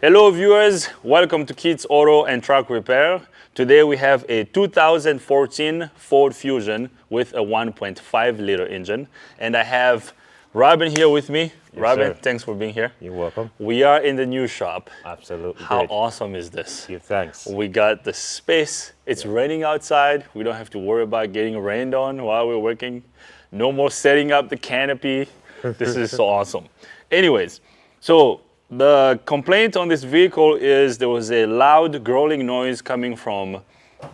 Hello viewers, welcome to Kids Auto and Truck Repair. Today we have a 2014 Ford Fusion with a 1.5 liter engine. And I have Robin here with me. Yes, Robin, sir. thanks for being here. You're welcome. We are in the new shop. Absolutely. How great. awesome is this? Give thanks. We got the space. It's raining outside. We don't have to worry about getting rained on while we're working. No more setting up the canopy. This is so awesome. Anyways, so the complaint on this vehicle is there was a loud growling noise coming from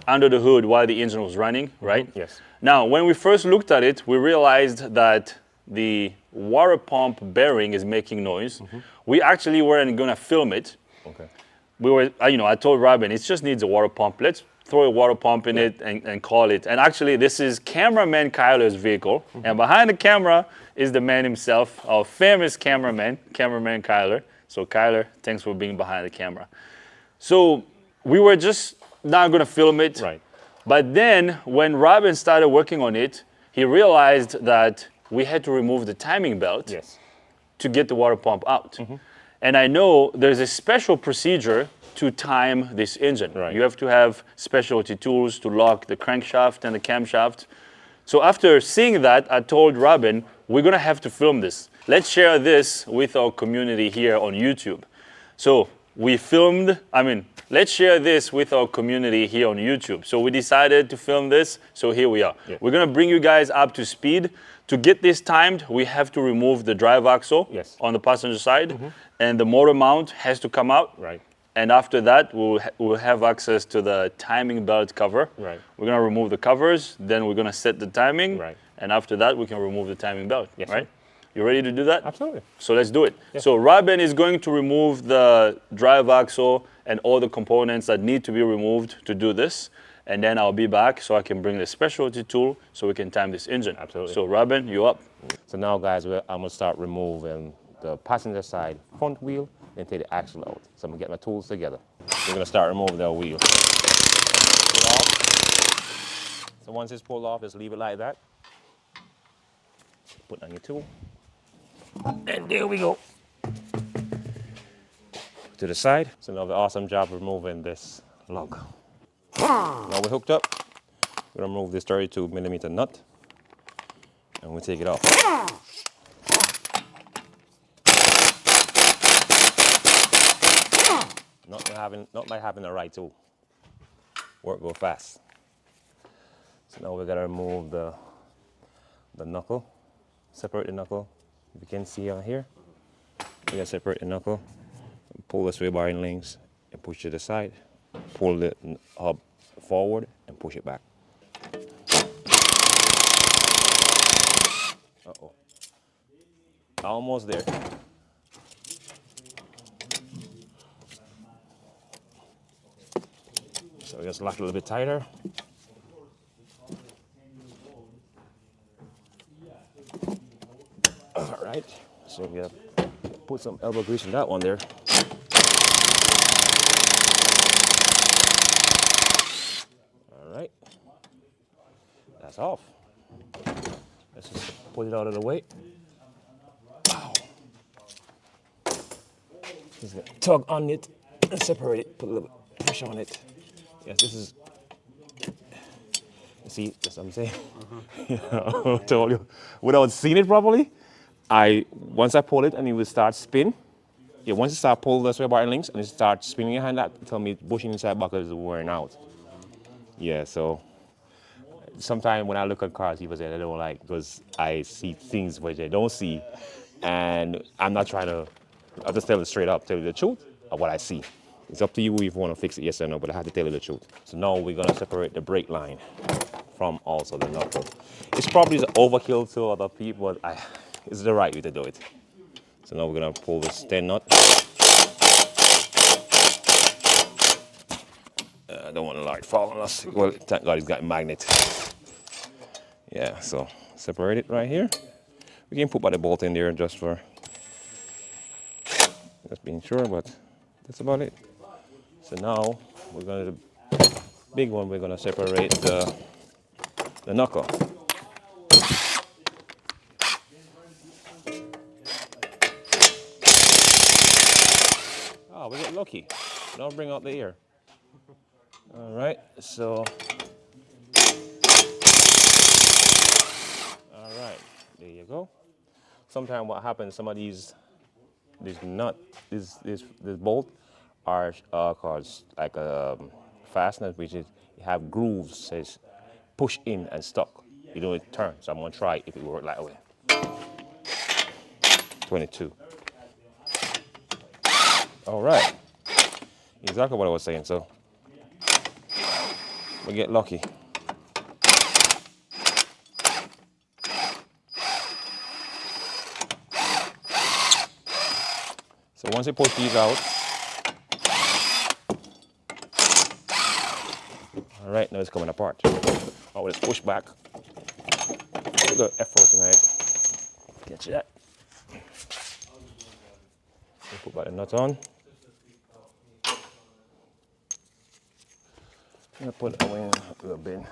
under the hood while the engine was running, right? Yes. Now, when we first looked at it, we realized that the water pump bearing is making noise. We actually weren't gonna film it. Okay. We were, I told Robin, it just needs a water pump. Let's throw a water pump in it and call it. And actually, this is Cameraman Kyler's vehicle. And behind the camera is the man himself, our famous cameraman, Cameraman Kyler. So Kyler, thanks for being behind the camera. So we were just not gonna film it. Right. But then when Robin started working on it, he realized that we had to remove the timing belt Yes. to get the water pump out. And I know there's a special procedure to time this engine. Right. You have to have specialty tools to lock the crankshaft and the camshaft. So after seeing that, I told Robin, we're gonna have to film this. Let's share this with our community here on YouTube. So we filmed, let's share this with our community here on YouTube. So we decided to film this, so here we are. Yeah. We're gonna bring you guys up to speed. To get this timed, we have to remove the drive axle Yes. on the passenger side, and the motor mount has to come out. Right. And after that, we'll have access to the timing belt cover. Right. We're gonna remove the covers, then we're gonna set the timing, Right. and after that, we can remove the timing belt. Yes, Right? You ready to do that? Absolutely. So let's do it. So Robin is going to remove the drive axle and all the components that need to be removed to do this. And then I'll be back so I can bring the specialty tool so we can time this engine. Absolutely. So Robin, you up? So now, guys, I'm gonna start removing the passenger side front wheel and take the axle out. So I'm gonna get my tools together. We're gonna start removing the wheel. Pull off. So once it's pulled off, just leave it like that. Put on your tool. And there we go. To the side. So now the awesome job of removing this lug. Now we're hooked up. We're gonna remove this 32mm nut and we'll take it off. Not by having the right tool. Work go fast. So now we're gonna remove the knuckle. Separate the knuckle. If you can see on here, we gotta separate the knuckle. Pull the sway bar in links and push to the side. Pull the hub forward and push it back. Uh-oh. Almost there. So just lock it a little bit tighter. All right, so we gotta put some elbow grease in that one there. All right, that's off. Let's just pull it out of the way. Wow. Just gonna tug on it and separate it, put a little pressure on it. Yes, this is, see, that's what I'm saying. I told you, without seeing it properly, once I pull it and it will start spin. Yeah, once you start pulling the sway bar and links and it starts spinning behind that, tell me bushing inside buckle is wearing out. Yeah, so sometimes when I look at cars, people say they don't like because I see things which they don't see, and I'm not trying to. I'll just tell you straight up, tell you the truth of what I see. It's up to you if you want to fix it, yes or no, but I have to tell you the truth. So now we're gonna separate the brake line from also the knuckle. It's probably the overkill to other people, but it's the right way to do it. So now we're gonna pull this 10 nut. I don't want the light fall on us. Well, thank God he's got a magnet. Yeah, so separate it right here. We can put by the bolt in there just being sure, but that's about it. So now we're going to the big one. We're going to separate the knuckle. Wow, we get lucky. Don't bring out the ear. All right, so. All right, there you go. Sometimes what happens, some of these nut, this bolt are called like fasteners, which is have grooves, says push in and stuck. You know it turns. So I'm gonna try if it works that way. 22. All right, exactly what I was saying. So we get lucky. So once you push these out, all right, now it's coming apart. Oh, let's push back. Put the effort tonight. Get you that. Put back the nut on. I'm gonna put it away in a little bin.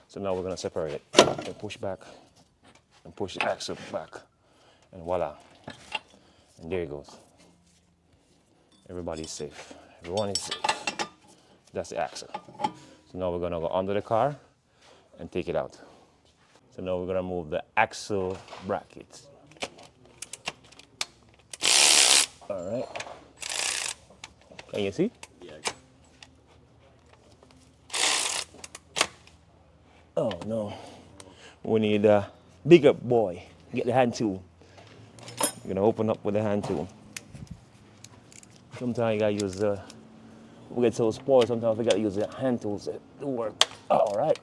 So now we're gonna separate it and push back and push the axle back, and voila. And there it goes. Everybody's safe. Everyone is safe. That's the axle. So now we're gonna go under the car and take it out. So now we're gonna move the axle brackets. All right. Can you see? Yeah. Oh no. We need a bigger boy. Get the hand tool. We're gonna open up with the hand tool. Sometimes you gotta use we get so spoiled, sometimes we gotta use the hand tools to work. All right.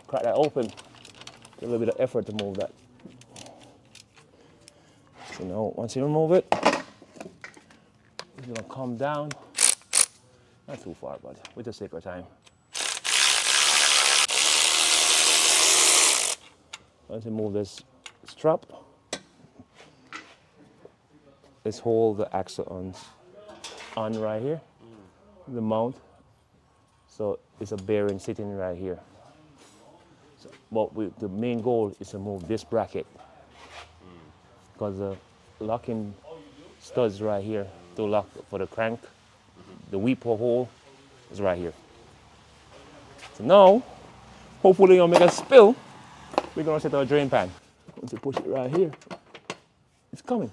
Crack that open. Get a little bit of effort to move that. So now, once you remove it, it's gonna come down. Not too far, but we just take our time. Once you move this strap, let's hold the axle on right here, the mount. So it's a bearing sitting right here. So, but the main goal is to move this bracket because the locking studs right here to lock for the crank. The weeper hole is right here. So now, hopefully you don't make a spill. We're gonna set our drain pan. Once you push it right here, it's coming.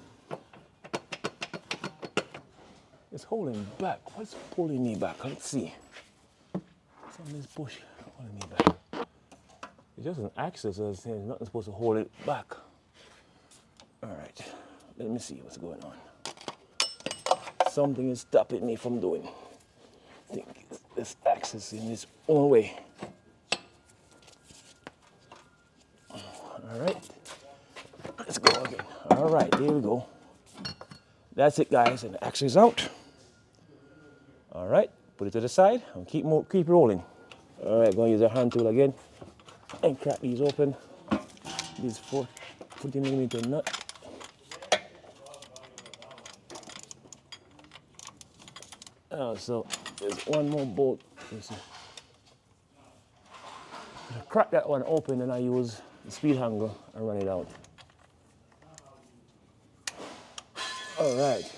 It's holding back. What's pulling me back? Let's see. Something's push holding me back. It's just an axis, so there's nothing supposed to hold it back. All right, let me see what's going on. Something is stopping me from doing. I think this axis in its own way. All right, let's go again. All right, there we go. That's it, guys, and the axis is out. All right, put it to the side and keep rolling. All right, going to use a hand tool again and crack these open. This 40mm nut. Oh, so there's one more bolt. Crack that one open and I use the speed hanger and run it out. All right,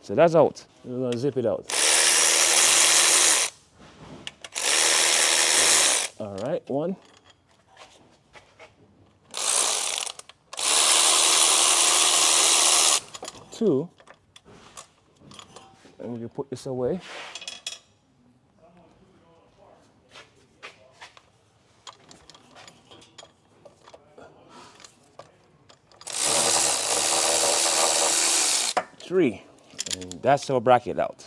so that's out. We're gonna zip it out. All right, one. Two. And we can put this away. Three. And that's our bracket out.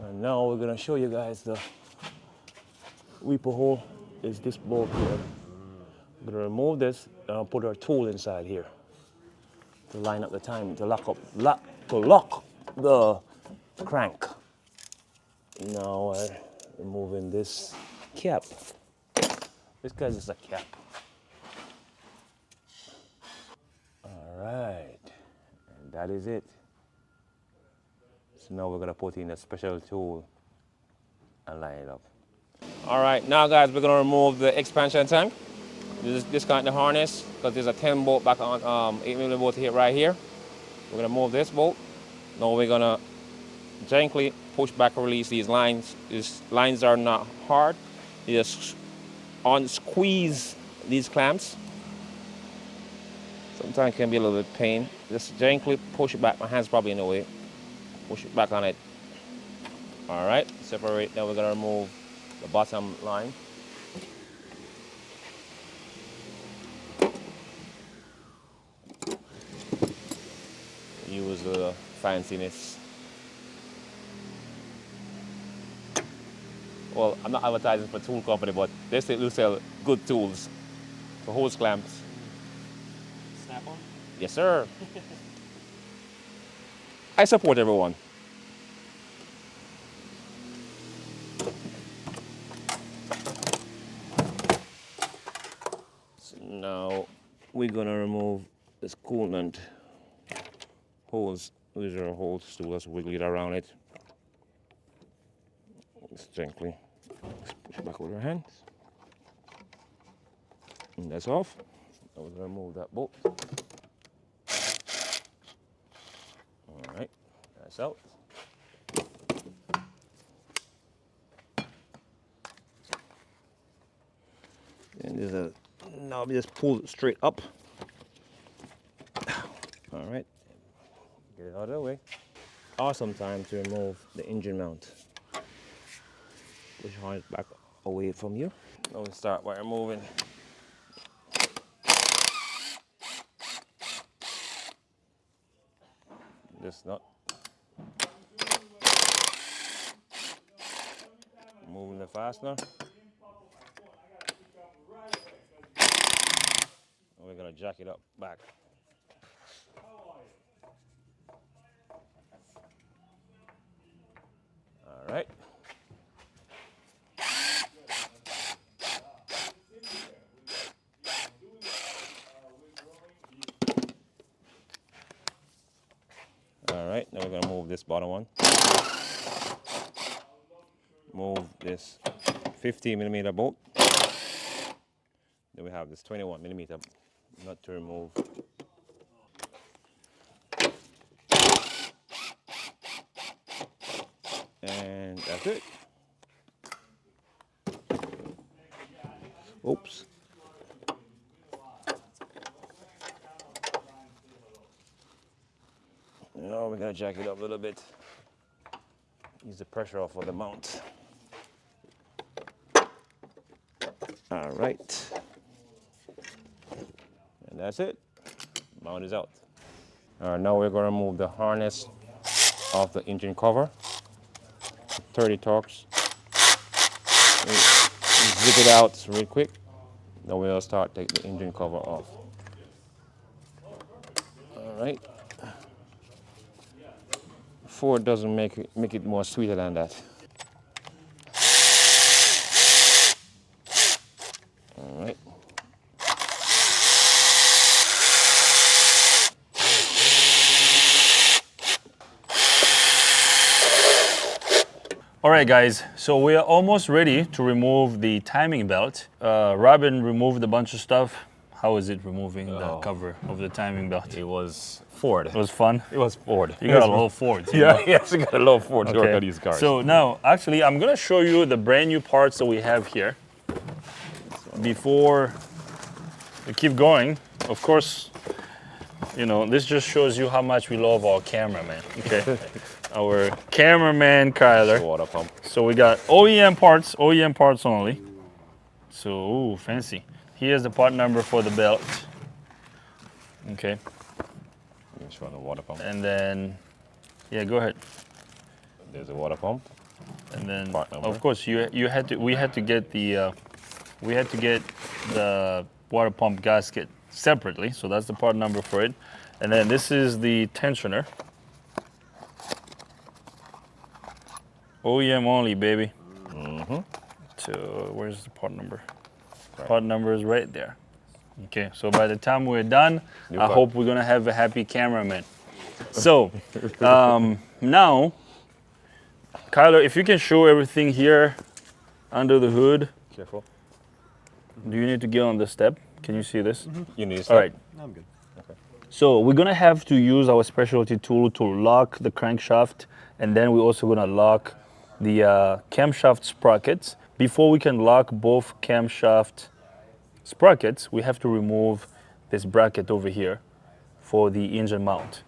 And now we're gonna show you guys the weeper hole is this bolt here. We're gonna remove this and I'll put our tool inside here to line up the time to lock the crank. Now we're removing this cap. This guy's just a cap. All right, and that is it. So now we're gonna put in a special tool and line it up. All right, now guys, we're gonna remove the expansion tank. Just disconnect the harness because there's a 10 bolt back on 8mm bolt here right here. We're gonna move this bolt. Now we're gonna gently push back and release these lines. These lines are not hard. You just unsqueeze these clamps. Sometimes it can be a little bit pain. Just gently push it back. My hand's probably in the way. Push it back on it. All right, separate. Now we're gonna remove the bottom line. Use the fanciness. Well, I'm not advertising for a tool company, but they still sell good tools for hose clamps. Snap on? Yes, sir. I support everyone. So now we're gonna remove this coolant holes. These are holes to just wiggle it around it. Just gently. Just push it back with your hands. And that's off. Now we're gonna remove that bolt. All right, that's out. And there's a, now we just pull it straight up. All right, get it out of the way. Awesome time to remove the engine mount. Push hard back away from you. Now we start by removing this nut. Moving the fastener. And we're gonna jack it up back. All right. All right, now we're gonna move this bottom one. Move this 15mm bolt. Then we have this 21mm nut to remove. And that's it. Oops. Now we're gonna jack it up a little bit. Use the pressure off of the mount. All right. And that's it. Mount is out. All right, now we're gonna remove the harness off the engine cover. 30 torques. Zip it out real quick. Then we'll start taking the engine cover off. All right. Ford doesn't make it more sweeter than that. All right. All right, guys, so we are almost ready to remove the timing belt. Robin removed a bunch of stuff. How was it removing the cover of the timing belt? It was Ford. It was fun. It was Ford. You got a lot of Fords. You Yeah, know? yes, we got a lot of Ford to work on these cars. So now, actually, I'm gonna show you the brand new parts that we have here. Before we keep going, of course, you know, this just shows you how much we love our cameraman, okay? Our cameraman, Kyler. Water pump. So we got OEM parts only. So, ooh, fancy. Here's the part number for the belt. Okay. Just run the water pump. And then, yeah, go ahead. There's a water pump. And then, Part number. of course, we had to get the water pump gasket separately. So that's the part number for it. And then this is the tensioner. OEM only, baby. Mm-hmm. So where's the part number? Right. Part number is right there. Okay, so by the time we're done, I hope we're gonna have a happy cameraman. So now, Kyler, if you can show everything here under the hood. Careful. Do you need to get on the step? Can you see this? You need to All right. No, I'm good. Okay. So we're gonna have to use our specialty tool to lock the crankshaft, and then we're also gonna lock the camshaft sprockets. Before we can lock both camshaft sprockets, we have to remove this bracket over here for the engine mount.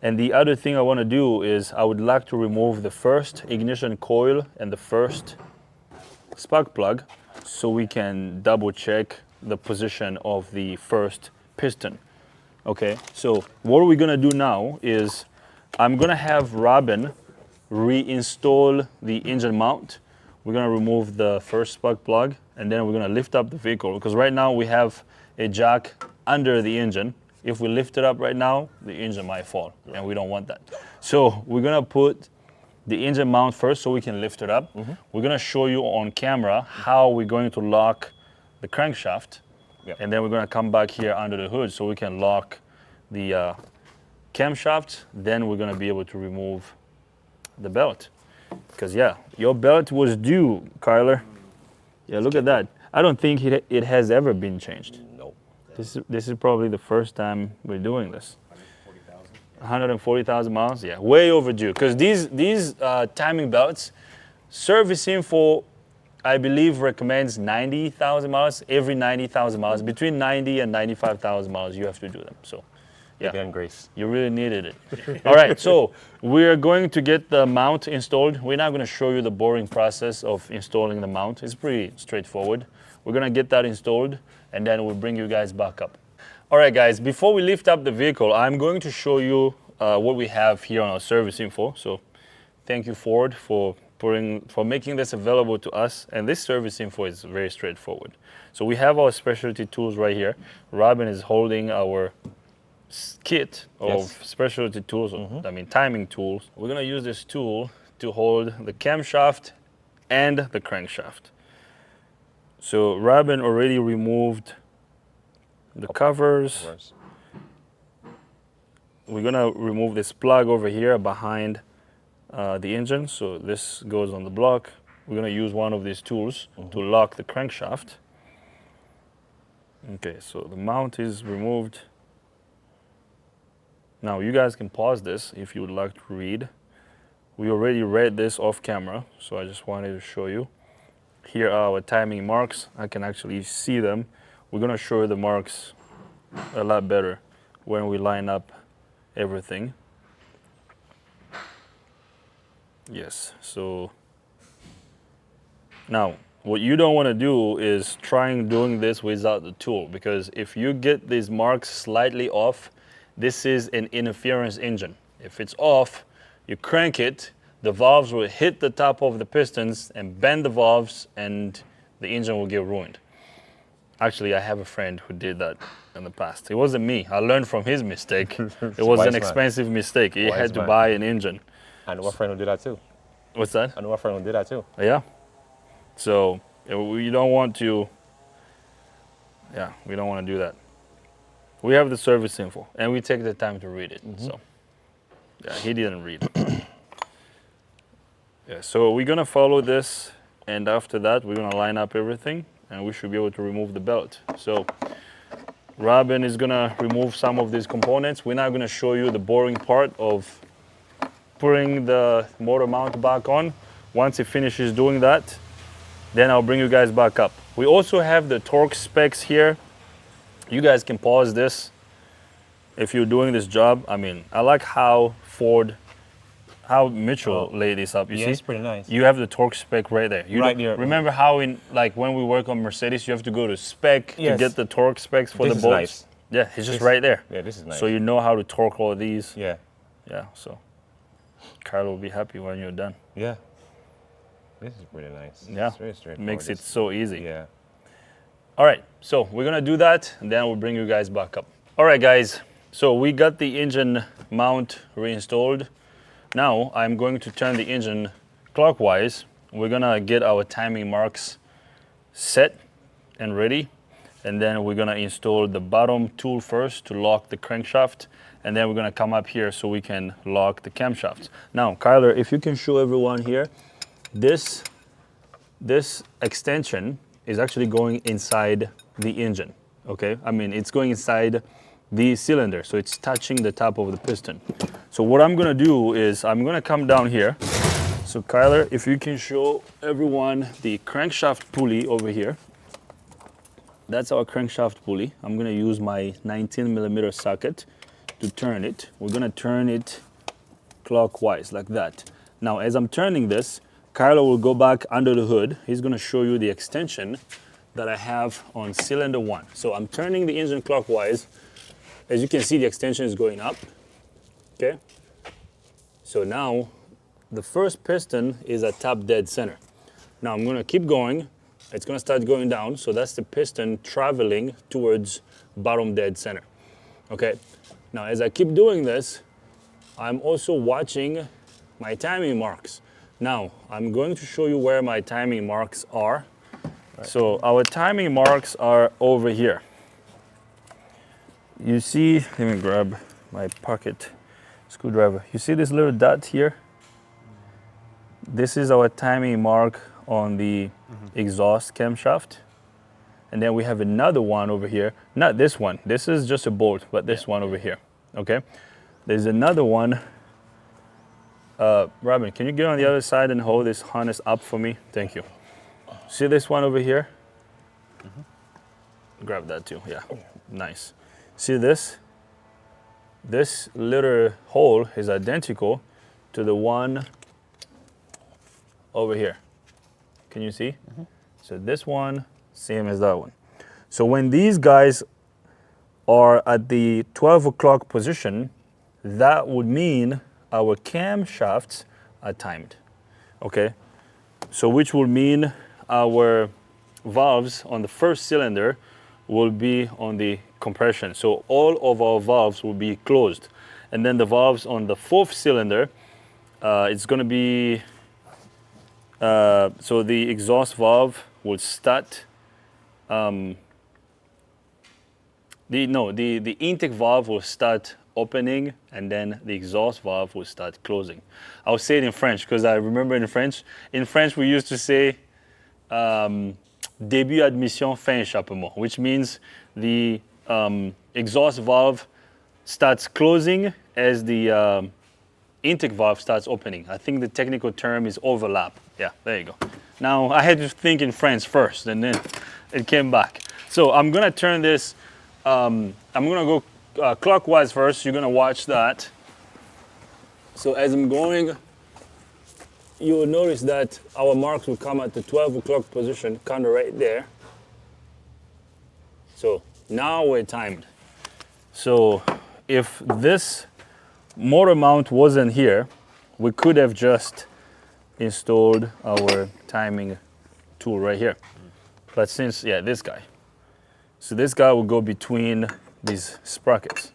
And the other thing I want to do is I would like to remove the first ignition coil and the first spark plug so we can double check the position of the first piston. Okay, so what we're gonna do now is I'm gonna have Robin reinstall the engine mount. We're gonna remove the first spark plug and then we're gonna lift up the vehicle because right now we have a jack under the engine. If we lift it up right now, the engine might fall and we don't want that. So we're gonna put the engine mount first so we can lift it up. We're gonna show you on camera how we're going to lock the crankshaft. Yep. And then we're gonna come back here under the hood so we can lock the camshaft. Then we're gonna be able to remove the belt. Because yeah, your belt was due, Kyler. Yeah, look at that. I don't think it has ever been changed. No. This is probably the first time we're doing this. 140,000 miles, yeah, way overdue. Because these timing belts, servicing for, I believe, recommends 90,000 miles. Every 90,000 miles, between 90 and 95,000 miles, you have to do them. So, yeah, Again, Grace. you really needed it. All right, so we're going to get the mount installed. We're not going to show you the boring process of installing the mount. It's pretty straightforward. We're going to get that installed, and then we'll bring you guys back up. All right, guys, before we lift up the vehicle, I'm going to show you what we have here on our service info. So thank you, Ford, for making this available to us. And this service info is very straightforward. So we have our specialty tools right here. Robin is holding our kit of specialty tools, I mean timing tools. We're gonna use this tool to hold the camshaft and the crankshaft. So Robin already removed the covers. We're gonna remove this plug over here behind the engine. So this goes on the block. We're gonna use one of these tools to lock the crankshaft. Okay, so the mount is removed. Now you guys can pause this if you would like to read. We already read this off camera, so I just wanted to show you. Here are our timing marks. I can actually see them. We're gonna show you the marks a lot better when we line up everything. Yes, so now what you don't want to do is trying doing this without the tool, because if you get these marks slightly off, this is an interference engine. If it's off, you crank it, the valves will hit the top of the pistons and bend the valves, and the engine will get ruined. Actually, I have a friend who did that in the past. It wasn't me. I learned from his mistake. It was an expensive mistake. He had to buy an engine. I know a friend who did that too. What's that? I know a friend who did that too. Yeah. So we don't want to. Yeah, we don't want to do that. We have the service info, and we take the time to read it. So, yeah, he didn't read it. Yeah, so we're gonna follow this, and after that, we're gonna line up everything, and we should be able to remove the belt. So, Robin is gonna remove some of these components. We're not gonna show you the boring part of putting the motor mount back on. Once he finishes doing that, then I'll bring you guys back up. We also have the torque specs here. You guys can pause this if you're doing this job. I mean, I like how Mitchell laid this up. You see? It's pretty nice. You have the torque spec right there. Right there. Remember how when we work on Mercedes, you have to go to spec to get the torque specs for the This is bolts? nice. Yeah, it's just right there. Yeah, this is nice. So you know how to torque all these. Yeah. Yeah, so Carl will be happy when you're done. Yeah. This is pretty nice. Yeah, It's very straightforward. makes it so easy. Yeah. All right, so we're gonna do that, and then we'll bring you guys back up. All right, guys, so we got the engine mount reinstalled. Now I'm going to turn the engine clockwise. We're gonna get our timing marks set and ready, and then we're gonna install the bottom tool first to lock the crankshaft, and then we're gonna come up here so we can lock the camshafts. Now, Kyler, if you can show everyone here, this extension is actually going inside the engine, okay? I mean, it's going inside the cylinder. So it's touching the top of the piston. So what I'm gonna do is I'm gonna come down here. So Kyler, if you can show everyone the crankshaft pulley over here. That's our crankshaft pulley. I'm gonna use my 19mm socket to turn it. We're gonna turn it clockwise like that. Now, as I'm turning this, Kyler will go back under the hood. He's gonna show you the extension that I have on cylinder 1. So I'm turning the engine clockwise. As you can see, the extension is going up, okay? So now, the first piston is at top dead center. Now I'm gonna keep going. It's gonna start going down, so that's the piston traveling towards bottom dead center, okay? Now, as I keep doing this, I'm also watching my timing marks. Now, I'm going to show you where my timing marks are. Right. So our timing marks are over here. You see, let me grab my pocket screwdriver. You see this little dot here? This is our timing mark on the exhaust camshaft. And then we have another one over here. Not this one. This is just a bolt, but this one over here. Okay? There's another one. Robin, can you get on the other side and hold this harness up for me? Thank you. See this one over here? Grab that too. Yeah. Nice. See this? This little hole is identical to the one over here. Can you see? So this one, same as that one. So when these guys are at the 12 o'clock position, that would mean our camshafts are timed, okay? So which will mean our valves on the first cylinder will be on the compression. So all of our valves will be closed. And then the valves on the fourth cylinder, it's gonna be, so the exhaust valve will start, the intake valve will start opening, and then the exhaust valve will start closing. I'll say it in French because I remember in French. In French, we used to say début admission, fin échappement, which means the exhaust valve starts closing as the intake valve starts opening. I think the technical term is overlap. Yeah, there you go. Now, I had to think in French first, and then it came back. So I'm gonna turn this, I'm gonna go clockwise first. You're gonna watch that. So as I'm going, you will notice that our marks will come at the 12 o'clock position, kind of right there. So now we're timed. So if this motor mount wasn't here, we could have just installed our timing tool right here. But since, yeah, this guy. So this guy will go between these sprockets,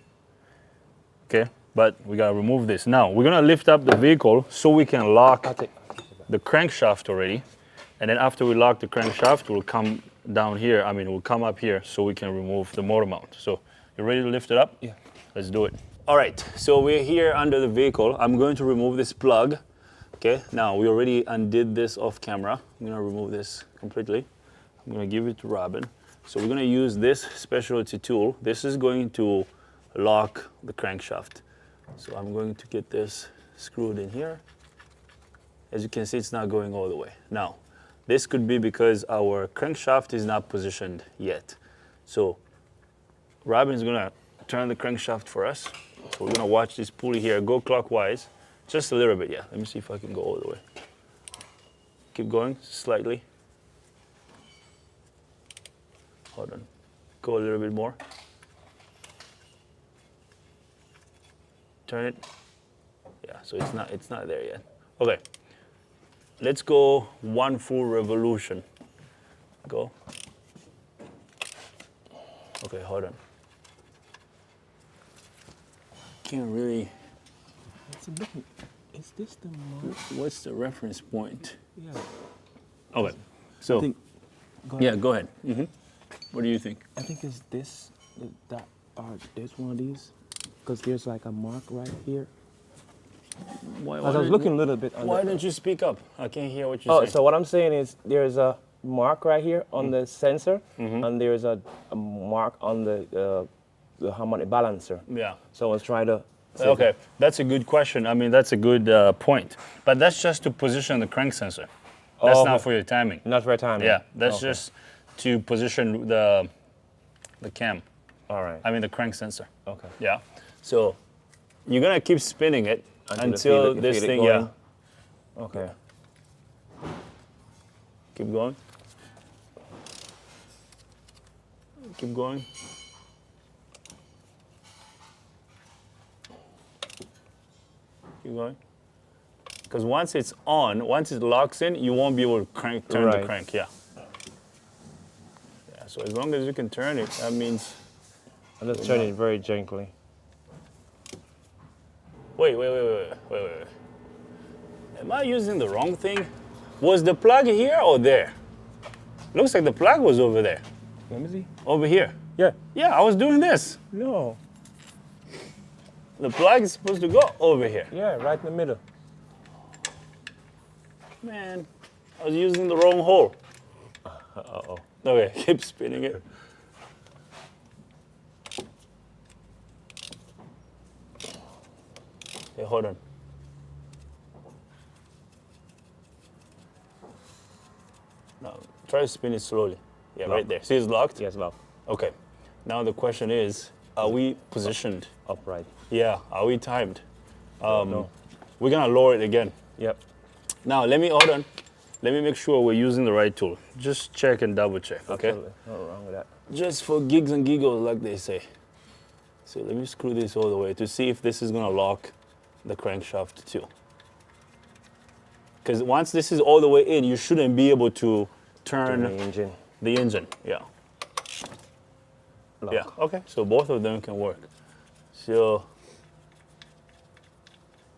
okay? But we gotta remove this. Now, we're gonna lift up the vehicle so we can lock the crankshaft already. And then after we lock the crankshaft, we'll come down here, we'll come up here so we can remove the motor mount. So, you ready to lift it up? Yeah. Let's do it. All right, so we're here under the vehicle. I'm going to remove this plug, okay? Now, we already undid this off camera. I'm gonna remove this completely. I'm gonna give it to Robin. So we're gonna use this specialty tool. This is going to lock the crankshaft. So I'm going to get this screwed in here. As you can see, it's not going all the way. Now, this could be because our crankshaft is not positioned yet. So Robin is gonna turn the crankshaft for us. So we're gonna watch this pulley here go clockwise, just a little bit, yeah. Let me see if I can go all the way. Keep going, slightly. Hold on, go a little bit more. Turn it. Yeah, so it's not there yet. Okay, let's go one full revolution. Go. Okay, hold on. Can't really. Is this the mark? What's the reference point? Yeah. Okay, so Go ahead. yeah, go ahead. What do you think? I think it's this, there's one of these, because there's like a mark right here. Why As I was looking a little bit under. Why don't you speak up? I can't hear what you're saying. So what I'm saying is there's a mark right here on the sensor, and there's a mark on the the harmonic balancer. Yeah. So I was trying to. Okay, that's a good question. I mean, that's a good point. But that's just to position the crank sensor. That's Oh, not okay. for your timing. Not right timing. Yeah, that's Okay. just to position the cam. All right. I mean the crank sensor. Okay. Yeah. So you're gonna keep spinning it Until until you this feel it thing. going. Yeah. Okay. Keep going. Keep going. Keep going. Because once it's on, once it locks in, you won't be able to turn the Right. crank. Yeah. Yeah. So as long as you can turn it, that means. I'm just turning it very gently. Wait. Am I using the wrong thing? Was the plug here or there? Looks like the plug was over there. Let me see. Over here. Yeah. Yeah, I was doing this. No. The plug is supposed to go over here. Yeah, right in the middle. Man, I was using the wrong hole. Uh-oh. Okay, keep spinning it. Okay, hold on. Now, try to spin it slowly. Yeah, right there. See, it's locked? Yes, love. Okay. Now the question is, are we positioned? Upright. Yeah, are we timed? No. We're gonna lower it again. Yep. Now, hold on. Let me make sure we're using the right tool. Just check and double check, okay? Absolutely. Nothing wrong with that. Just for gigs and giggles, like they say. So let me screw this all the way to see if this is gonna lock the crankshaft too. Because once this is all the way in, you shouldn't be able to turn Turn the engine. the engine. Yeah. Lock. Yeah. Okay. So both of them can work. So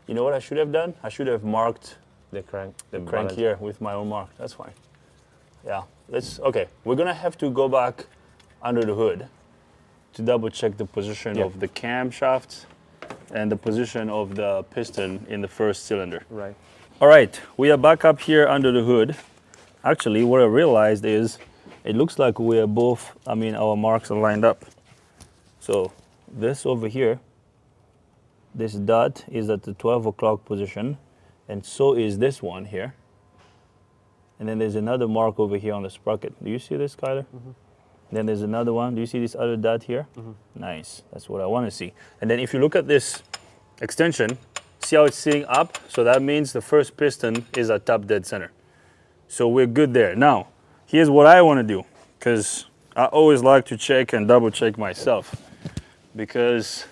you know what I should have done? I should have marked The crank. the crank here with my own mark. That's fine. Yeah. Okay. We're gonna have to go back under the hood to double check the position Yeah. of the camshaft and the position of the piston in the first cylinder. Right. All right, we are back up here under the hood. Actually, what I realized is it looks like we are both, our marks are lined up. So this over here, this dot is at the 12 o'clock position, and so is this one here. And then there's another mark over here on the sprocket. Do you see this, Kyler? Then there's another one. Do you see this other dot here? Nice, that's what I want to see. And then if you look at this extension, see how it's sitting up? So that means the first piston is at top dead center. So we're good there. Now, here's what I want to do, because I always like to check and double check myself. Because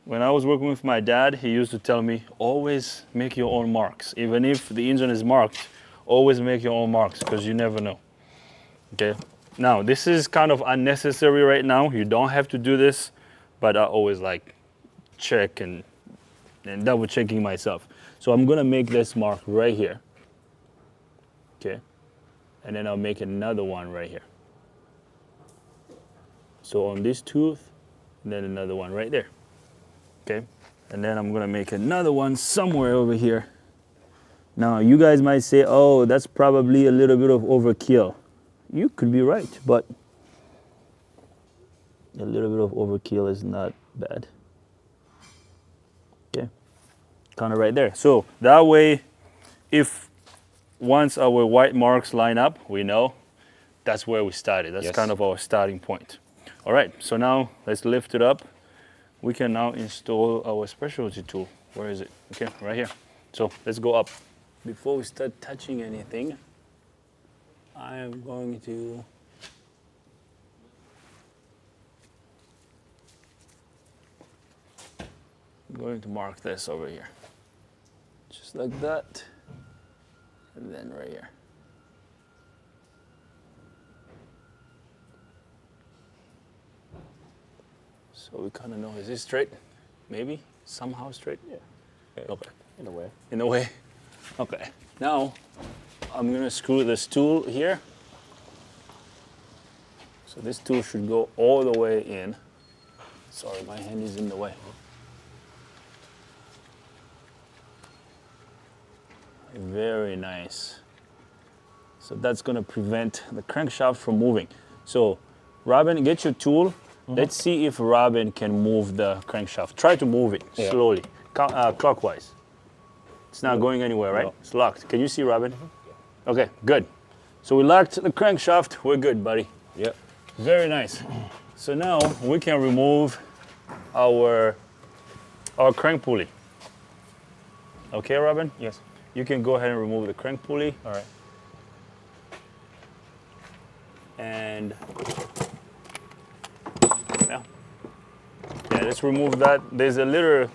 when I was working with my dad, he used to tell me, always make your own marks. Even if the engine is marked, always make your own marks, because you never know. Okay? Now, this is kind of unnecessary right now. You don't have to do this, but I always like check and double checking myself. So I'm gonna make this mark right here. Okay. And then I'll make another one right here. So on this tooth, and then another one right there. Okay. And then I'm gonna make another one somewhere over here. Now you guys might say, oh, that's probably a little bit of overkill. You could be right, but a little bit of overkill is not bad. Okay, kind of right there. So that way, if once our white marks line up, we know that's where we started. That's Yes. kind of our starting point. All right, so now let's lift it up. We can now install our specialty tool. Where is it? Okay, right here. So let's go up. Before we start touching anything, I am going to mark this over here. Just like that. And then right here. So we kind of know, is this straight? Maybe? Somehow straight? Yeah. Okay. In a way. In a way. Okay. Now, I'm gonna screw this tool here. So this tool should go all the way in. Sorry, my hand is in the way. Very nice. So that's gonna prevent the crankshaft from moving. So, Robin, get your tool Let's see if Robin can move the crankshaft. Try to move it Yeah. slowly, clockwise. It's not going anywhere, right? No. It's locked. Can you see, Robin? Okay, good. So we locked the crankshaft. We're good, buddy. Yep. Very nice. So now we can remove our crank pulley. Okay, Robin? Yes. You can go ahead and remove the crank pulley. All right. And yeah, let's remove that. There's a little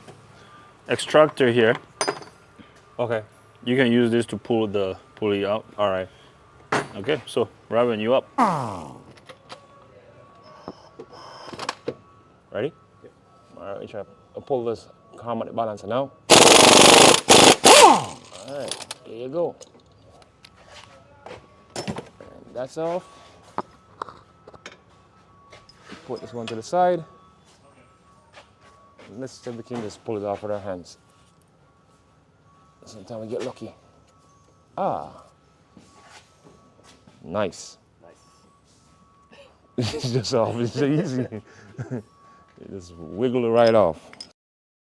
extractor here. Okay. You can use this to pull the pulley out. All right. Okay, so Robin, you up? Ready? Yep. All right. Let me try to pull this harmonic balancer now. All right. Here you go. And that's off. Put this one to the side. Let's see if we can just pull it off with our hands. Sometimes we get lucky. Ah. Nice. It's just off. It's so easy. You just wiggle it right off.